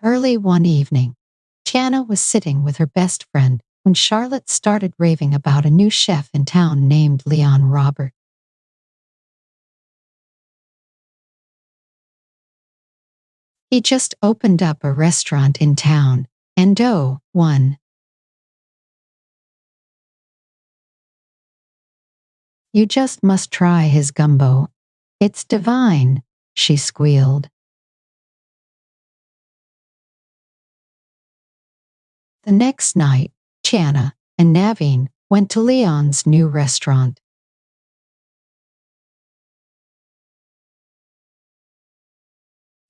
Early one evening, Tiana was sitting with her best friend when Charlotte started raving about a new chef in town named Leon Robert. He just opened up a restaurant in town, and oh, one. You just must try his gumbo. It's divine, she squealed. The next night, Tiana and Naveen went to Leon's new restaurant.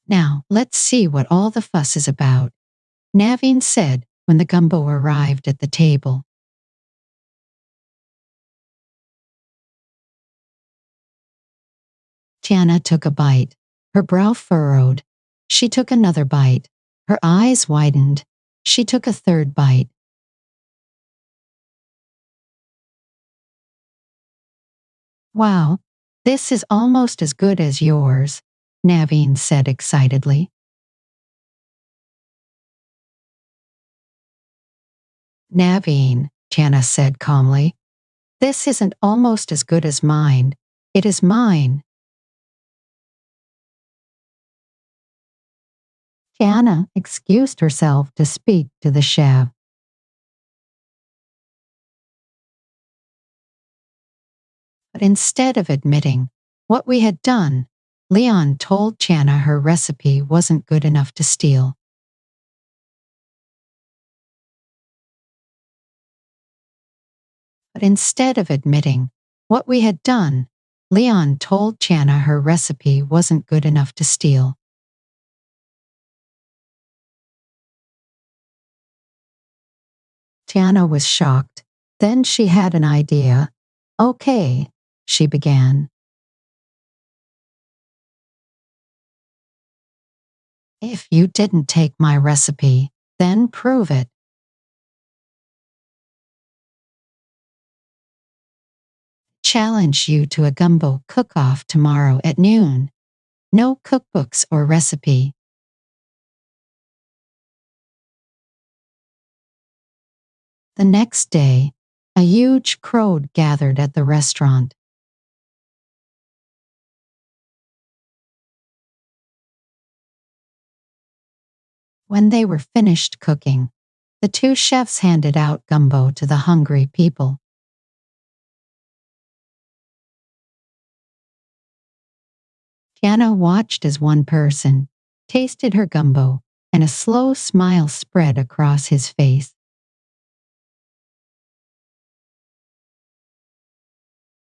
Now, let's see what all the fuss is about, Naveen said when the gumbo arrived at the table. Tiana took a bite. Her brow furrowed. She took another bite. Her eyes widened. She took a third bite. Wow, this is almost as good as yours, Naveen said excitedly. Naveen, Tiana said calmly, this isn't almost as good as mine. It is mine. Tiana excused herself to speak to the chef. But instead of admitting what we had done, Leon told Tiana her recipe wasn't good enough to steal. But instead of admitting what we had done, Leon told Tiana her recipe wasn't good enough to steal. Tiana was shocked. Then she had an idea. Okay, she began. If you didn't take my recipe, then prove it. Challenge you to a gumbo cook-off tomorrow at noon. No cookbooks or recipe. The next day, a huge crowd gathered at the restaurant. When they were finished cooking, the two chefs handed out gumbo to the hungry people. Tiana watched as one person tasted her gumbo, and a slow smile spread across his face.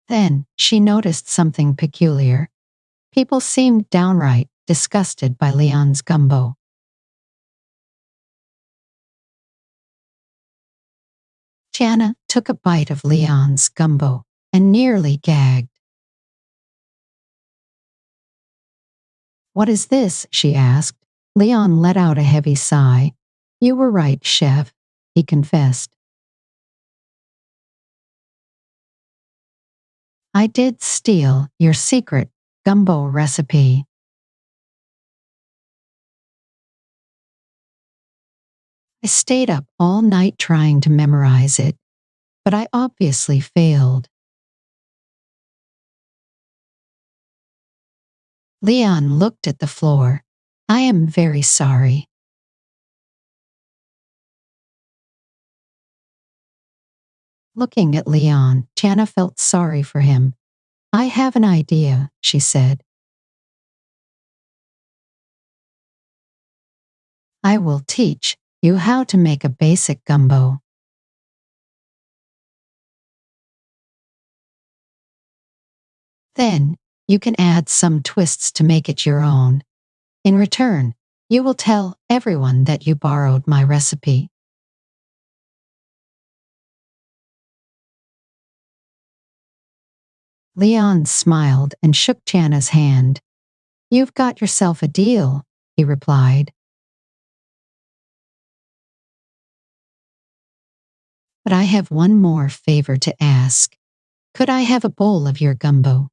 Then she noticed something peculiar. People seemed downright disgusted by Leon's gumbo. Tiana took a bite of Leon's gumbo and nearly gagged. What is this? She asked. Leon let out a heavy sigh. You were right, chef, he confessed. I did steal your secret gumbo recipe. I stayed up all night trying to memorize it, but I obviously failed. Leon looked at the floor. I am very sorry. Looking at Leon, Tiana felt sorry for him. I have an idea, she said. I will teach you how to make a basic gumbo. Then, you can add some twists to make it your own. In return, you will tell everyone that you borrowed my recipe. Leon smiled and shook Tiana's hand. You've got yourself a deal, he replied. But I have one more favor to ask. Could I have a bowl of your gumbo?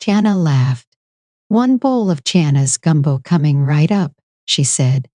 Chana laughed. One bowl of Chana's gumbo coming right up, she said.